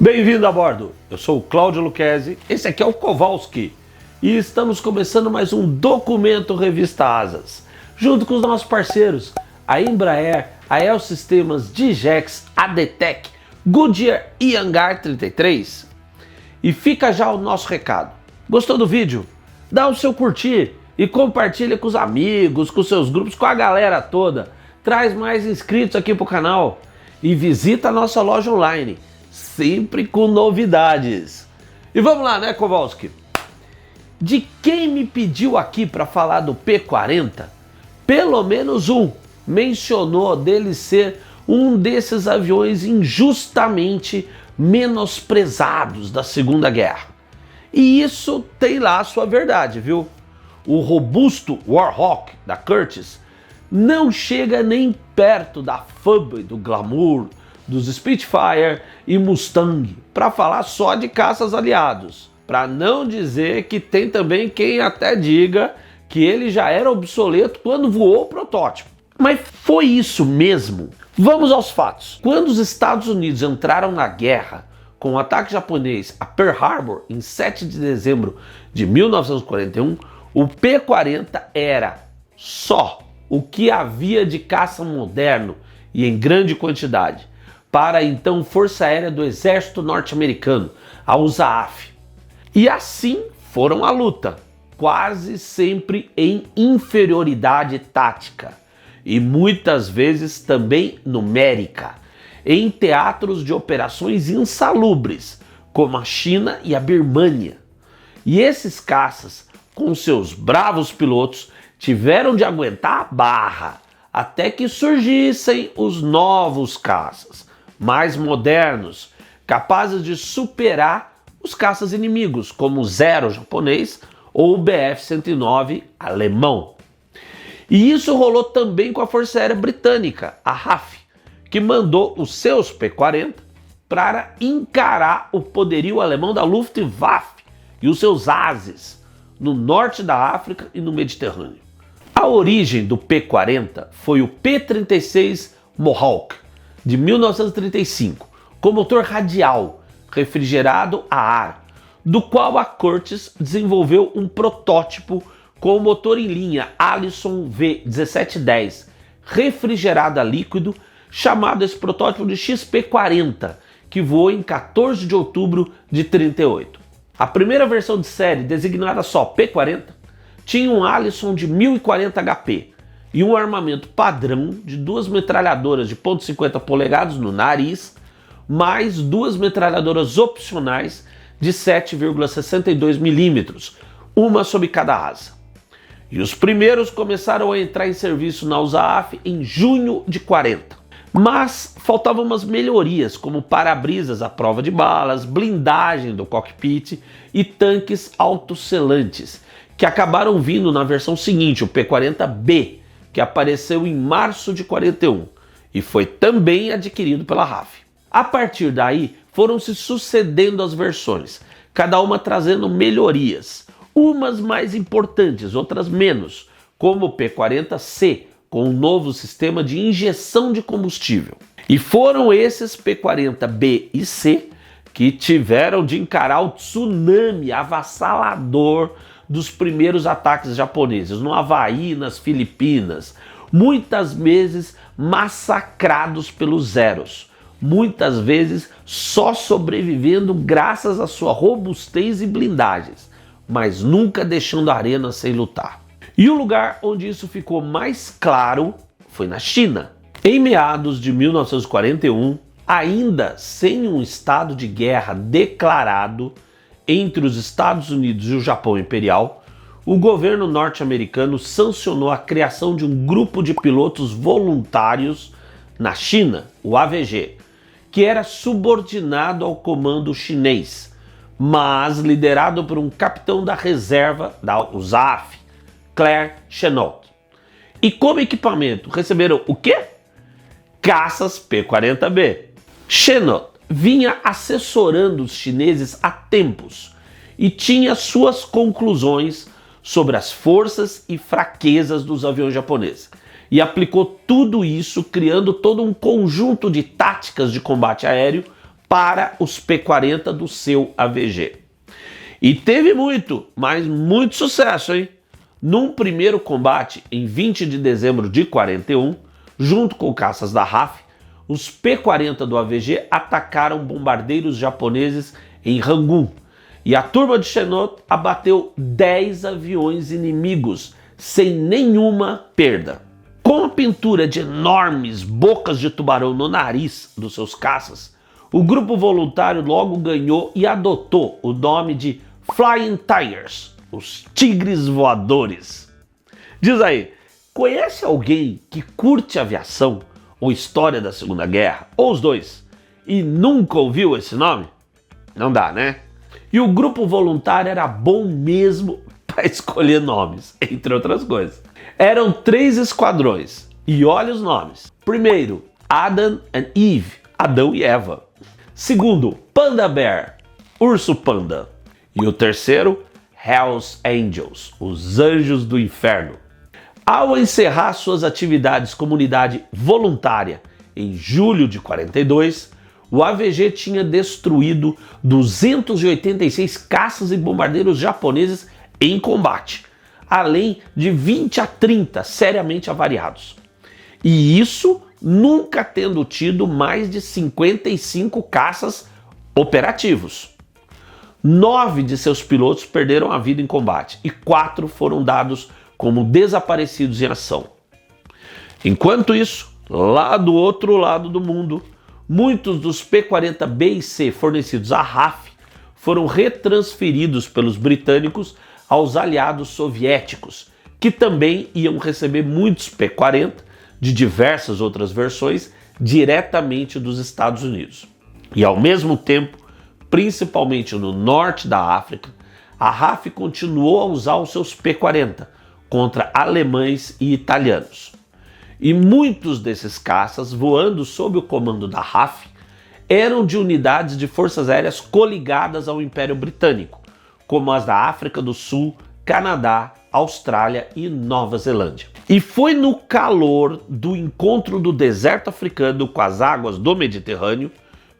Bem-vindo a bordo, eu sou o Cláudio Lucchesi, esse aqui é o Kowalski e estamos começando mais um Documento Revista Asas, junto com os nossos parceiros, a Embraer, a El Sistemas, Digex, ADTEC, Goodyear e Hangar 33. E fica já o nosso recado, gostou do vídeo? Dá o seu curtir e compartilha com os amigos, com seus grupos, com a galera toda, traz mais inscritos aqui pro canal e visita a nossa loja online, sempre com novidades. E vamos lá, né, Kowalski? De quem me pediu aqui para falar do P-40, pelo menos um mencionou dele ser um desses aviões injustamente menosprezados da Segunda Guerra. E isso tem lá a sua verdade, viu? O robusto Warhawk da Curtiss não chega nem perto da fama e do glamour dos Spitfire e Mustang, para falar só de caças aliados. Para não dizer que tem também quem até diga que ele já era obsoleto quando voou o protótipo. Mas foi isso mesmo? Vamos aos fatos. Quando os Estados Unidos entraram na guerra com o ataque japonês a Pearl Harbor em 7 de dezembro de 1941, o P-40 era só o que havia de caça moderno e em grande quantidade para a então Força Aérea do Exército Norte-Americano, a USAF. E assim foram à luta, quase sempre em inferioridade tática e muitas vezes também numérica, em teatros de operações insalubres, como a China e a Birmânia. E esses caças, com seus bravos pilotos, tiveram de aguentar a barra até que surgissem os novos caças, mais modernos, capazes de superar os caças inimigos, como o Zero japonês ou o Bf-109 alemão. E isso rolou também com a Força Aérea Britânica, a RAF, que mandou os seus P-40 para encarar o poderio alemão da Luftwaffe e os seus ases no norte da África e no Mediterrâneo. A origem do P-40 foi o P-36 Mohawk, de 1935, com motor radial, refrigerado a ar, do qual a Curtiss desenvolveu um protótipo com o motor em linha Allison V1710, refrigerado a líquido, chamado esse protótipo de XP-40, que voou em 14 de outubro de 38. A primeira versão de série, designada só P-40, tinha um Allison de 1040 HP e um armamento padrão de duas metralhadoras de .50 polegadas no nariz, mais duas metralhadoras opcionais de 7,62 milímetros, uma sob cada asa. E os primeiros começaram a entrar em serviço na USAF em junho de 40. Mas faltavam umas melhorias, como para-brisas à prova de balas, blindagem do cockpit e tanques autosselantes, que acabaram vindo na versão seguinte, o P-40B, que apareceu em março de 41 e foi também adquirido pela RAF. A partir daí foram se sucedendo as versões, cada uma trazendo melhorias, umas mais importantes, outras menos, como o P-40C, com um novo sistema de injeção de combustível. E foram esses P-40B e C que tiveram de encarar o tsunami avassalador dos primeiros ataques japoneses, no Havaí, nas Filipinas, muitas vezes massacrados pelos Zeros, muitas vezes só sobrevivendo graças à sua robustez e blindagens, mas nunca deixando a arena sem lutar. E o lugar onde isso ficou mais claro foi na China. Em meados de 1941, ainda sem um estado de guerra declarado entre os Estados Unidos e o Japão Imperial, o governo norte-americano sancionou a criação de um grupo de pilotos voluntários na China, o AVG, que era subordinado ao comando chinês, mas liderado por um capitão da reserva da USAF, Claire Chennault. E como equipamento receberam o quê? Caças P-40B. Chennault vinha assessorando os chineses há tempos e tinha suas conclusões sobre as forças e fraquezas dos aviões japoneses. E aplicou tudo isso criando todo um conjunto de táticas de combate aéreo para os P-40 do seu AVG. E teve muito, mas muito sucesso, hein? Num primeiro combate, em 20 de dezembro de 41, junto com caças da RAF, os P-40 do AVG atacaram bombardeiros japoneses em Rangoon, e a turma de Chennault abateu 10 aviões inimigos, sem nenhuma perda. Com a pintura de enormes bocas de tubarão no nariz dos seus caças, o grupo voluntário logo ganhou e adotou o nome de Flying Tigers, os tigres voadores. Diz aí, conhece alguém que curte aviação ou história da Segunda Guerra, ou os dois, e nunca ouviu esse nome? Não dá, né? E o grupo voluntário era bom mesmo para escolher nomes, entre outras coisas. Eram 3 esquadrões, e olha os nomes. Primeiro, Adam and Eve, Adão e Eva. Segundo, Panda Bear, Urso Panda. E o terceiro, Hell's Angels, os Anjos do Inferno. Ao encerrar suas atividades comunidade voluntária em julho de 42, o AVG tinha destruído 286 caças e bombardeiros japoneses em combate, além de 20 a 30 seriamente avariados. E isso nunca tendo tido mais de 55 caças operativos. 9 de seus pilotos perderam a vida em combate e 4 foram dados como desaparecidos em ação. Enquanto isso, lá do outro lado do mundo, muitos dos P-40B e C fornecidos à RAF foram retransferidos pelos britânicos aos aliados soviéticos, que também iam receber muitos P-40 de diversas outras versões diretamente dos Estados Unidos. E ao mesmo tempo, principalmente no norte da África, a RAF continuou a usar os seus P-40 contra alemães e italianos. E muitos desses caças, voando sob o comando da RAF, eram de unidades de forças aéreas coligadas ao Império Britânico, como as da África do Sul, Canadá, Austrália e Nova Zelândia. E foi no calor do encontro do deserto africano com as águas do Mediterrâneo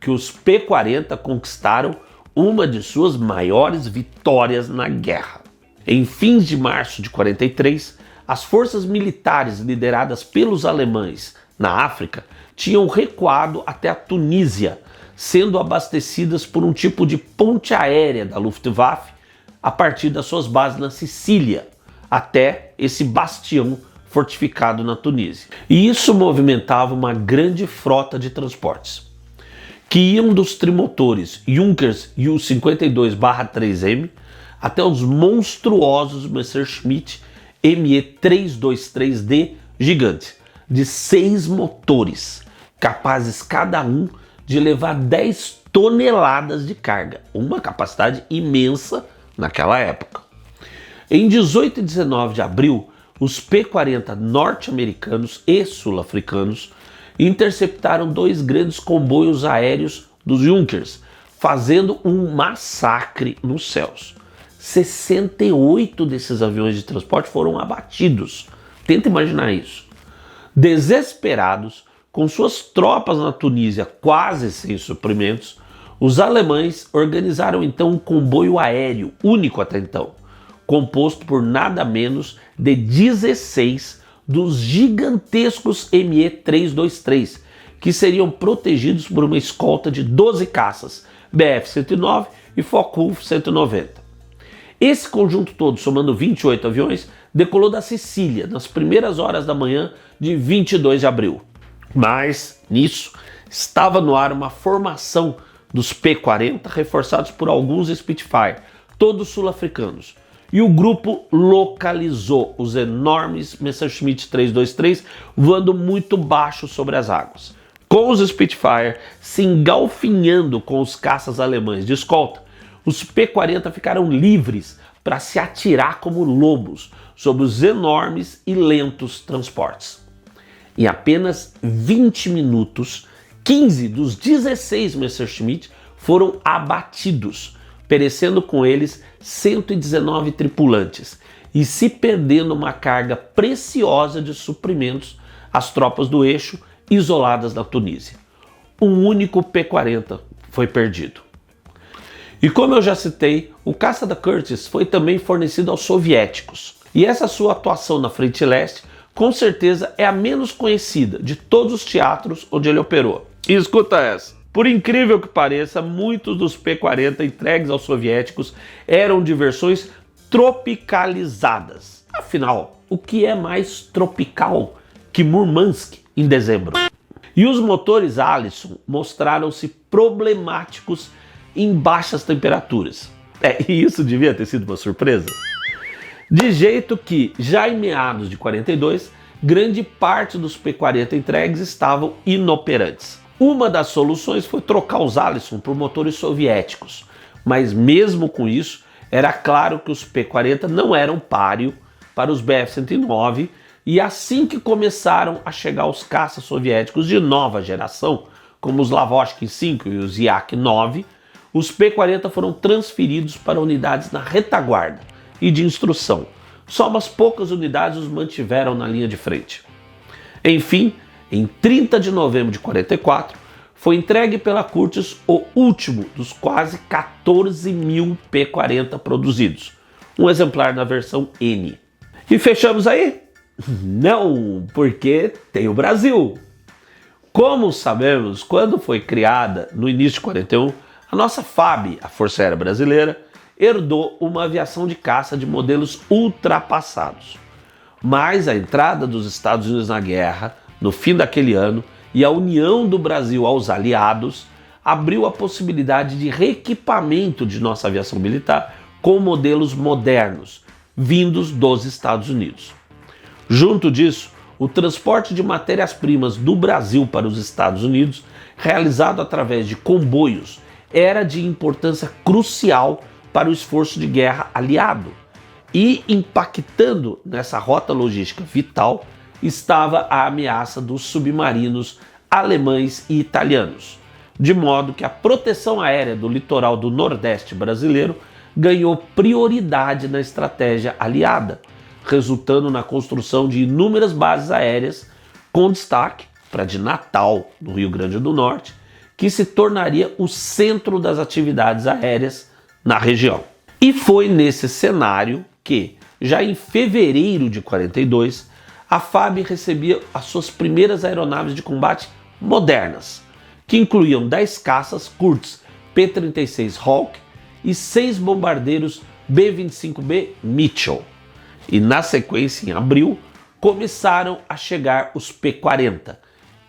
que os P-40 conquistaram uma de suas maiores vitórias na guerra. Em fins de março de 43, as forças militares lideradas pelos alemães na África tinham recuado até a Tunísia, sendo abastecidas por um tipo de ponte aérea da Luftwaffe a partir das suas bases na Sicília, até esse bastião fortificado na Tunísia. E isso movimentava uma grande frota de transportes, que iam dos trimotores Junkers Ju-52-3M até os monstruosos Messerschmitt Me-323D gigante, de 6 motores, capazes cada um de levar 10 toneladas de carga, uma capacidade imensa naquela época. Em 18 e 19 de abril, os P-40 norte-americanos e sul-africanos interceptaram 2 grandes comboios aéreos dos Junkers, fazendo um massacre nos céus. 68 desses aviões de transporte foram abatidos. Tenta imaginar isso. Desesperados, com suas tropas na Tunísia quase sem suprimentos, os alemães organizaram então um comboio aéreo, único até então, composto por nada menos de 16 dos gigantescos Me-323, que seriam protegidos por uma escolta de 12 caças Bf-109 e Focke-Wulf 190. Esse conjunto todo, somando 28 aviões, decolou da Sicília nas primeiras horas da manhã de 22 de abril. Mas, nisso, estava no ar uma formação dos P-40 reforçados por alguns Spitfire, todos sul-africanos. E o grupo localizou os enormes Messerschmitt 323 voando muito baixo sobre as águas. Com os Spitfire se engalfinhando com os caças alemães de escolta, os P-40 ficaram livres para se atirar como lobos sobre os enormes e lentos transportes. Em apenas 20 minutos, 15 dos 16 Messerschmitt foram abatidos, perecendo com eles 119 tripulantes e se perdendo uma carga preciosa de suprimentos às tropas do eixo isoladas na Tunísia. Um único P-40 foi perdido. E como eu já citei, o caça da Curtiss foi também fornecido aos soviéticos. E essa sua atuação na Frente Leste, com certeza, é a menos conhecida de todos os teatros onde ele operou. E escuta essa. Por incrível que pareça, muitos dos P-40 entregues aos soviéticos eram de versões tropicalizadas. Afinal, o que é mais tropical que Murmansk em dezembro? E os motores Allison mostraram-se problemáticos em baixas temperaturas. E isso devia ter sido uma surpresa. De jeito que, já em meados de 42, grande parte dos P-40 entregues estavam inoperantes. Uma das soluções foi trocar os Allison por motores soviéticos, mas mesmo com isso, era claro que os P-40 não eram páreo para os Bf-109, e assim que começaram a chegar os caças soviéticos de nova geração, como os Lavochkin 5 e os Yak-9, os P-40 foram transferidos para unidades na retaguarda e de instrução. Só umas poucas unidades os mantiveram na linha de frente. Enfim, em 30 de novembro de 44, foi entregue pela Curtiss o último dos quase 14 mil P-40 produzidos, um exemplar na versão N. E fechamos aí? Não, porque tem o Brasil. Como sabemos, quando foi criada no início de 41, a nossa FAB, a Força Aérea Brasileira, herdou uma aviação de caça de modelos ultrapassados. Mas a entrada dos Estados Unidos na guerra, no fim daquele ano, e a união do Brasil aos aliados, abriu a possibilidade de reequipamento de nossa aviação militar com modelos modernos, vindos dos Estados Unidos. Junto disso, o transporte de matérias-primas do Brasil para os Estados Unidos, realizado através de comboios, era de importância crucial para o esforço de guerra aliado. E impactando nessa rota logística vital estava a ameaça dos submarinos alemães e italianos, de modo que a proteção aérea do litoral do Nordeste brasileiro ganhou prioridade na estratégia aliada, resultando na construção de inúmeras bases aéreas, com destaque para a de Natal, no Rio Grande do Norte, que se tornaria o centro das atividades aéreas na região. E foi nesse cenário que, já em fevereiro de 42, a FAB recebia as suas primeiras aeronaves de combate modernas, que incluíam 10 caças Curtiss P-36 Hawk e 6 bombardeiros B-25B Mitchell. E na sequência, em abril, começaram a chegar os P-40,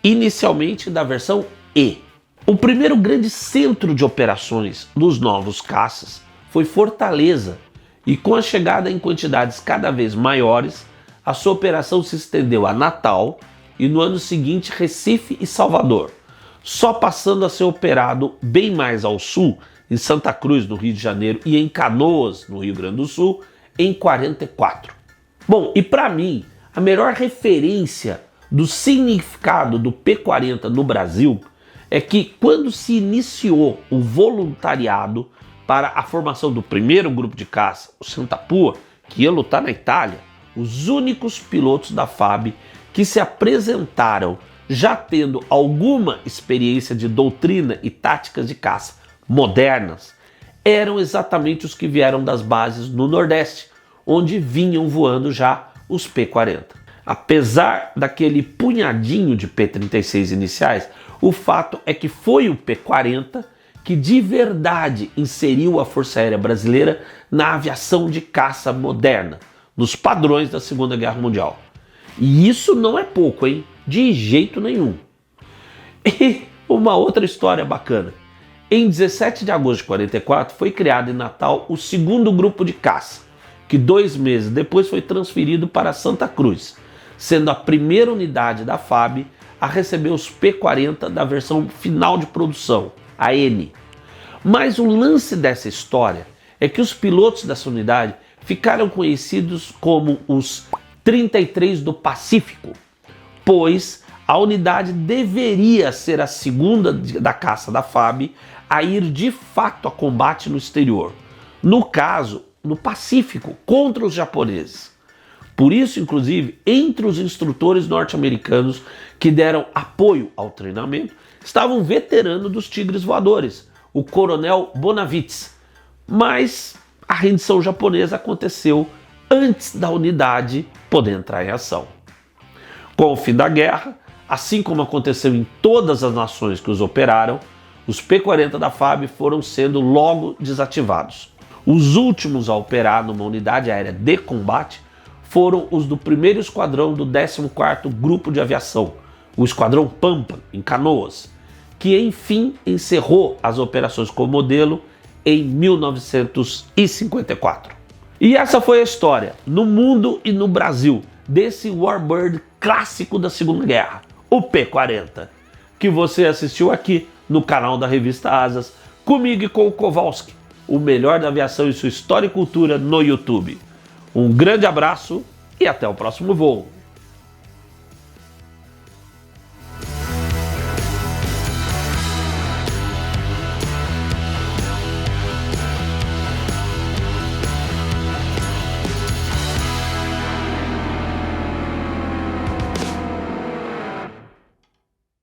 inicialmente da versão E. O primeiro grande centro de operações dos novos caças foi Fortaleza, e com a chegada em quantidades cada vez maiores, a sua operação se estendeu a Natal e no ano seguinte Recife e Salvador, só passando a ser operado bem mais ao sul, em Santa Cruz, no Rio de Janeiro, e em Canoas, no Rio Grande do Sul, em 44. Bom, e para mim, a melhor referência do significado do P-40 no Brasil é que quando se iniciou o voluntariado para a formação do primeiro grupo de caça, o Santa Pua, que ia lutar na Itália, os únicos pilotos da FAB que se apresentaram já tendo alguma experiência de doutrina e táticas de caça modernas eram exatamente os que vieram das bases no Nordeste, onde vinham voando já os P-40. Apesar daquele punhadinho de P-36 iniciais, o fato é que foi o P-40 que de verdade inseriu a Força Aérea Brasileira na aviação de caça moderna, nos padrões da Segunda Guerra Mundial. E isso não é pouco, hein? De jeito nenhum. E uma outra história bacana. Em 17 de agosto de 44 foi criado em Natal o segundo grupo de caça, que 2 meses depois foi transferido para Santa Cruz, sendo a primeira unidade da FAB a receber os P-40 da versão final de produção, a N. Mas o lance dessa história é que os pilotos dessa unidade ficaram conhecidos como os 33 do Pacífico, pois a unidade deveria ser a segunda da caça da FAB a ir de fato a combate no exterior, no caso, no Pacífico, contra os japoneses. Por isso, inclusive, entre os instrutores norte-americanos que deram apoio ao treinamento, estavam veteranos dos Tigres Voadores, o coronel Bonavitz, mas a rendição japonesa aconteceu antes da unidade poder entrar em ação. Com o fim da guerra, assim como aconteceu em todas as nações que os operaram, os P-40 da FAB foram sendo logo desativados. Os últimos a operar numa unidade aérea de combate foram os do 1º Esquadrão do 14º Grupo de Aviação, o Esquadrão Pampa, em Canoas, que enfim encerrou as operações com o modelo em 1954. E essa foi a história, no mundo e no Brasil, desse Warbird clássico da Segunda Guerra, o P-40, que você assistiu aqui no canal da Revista Asas, comigo e com o Kowalski, o melhor da aviação e sua história e cultura no YouTube. Um grande abraço e até o próximo voo.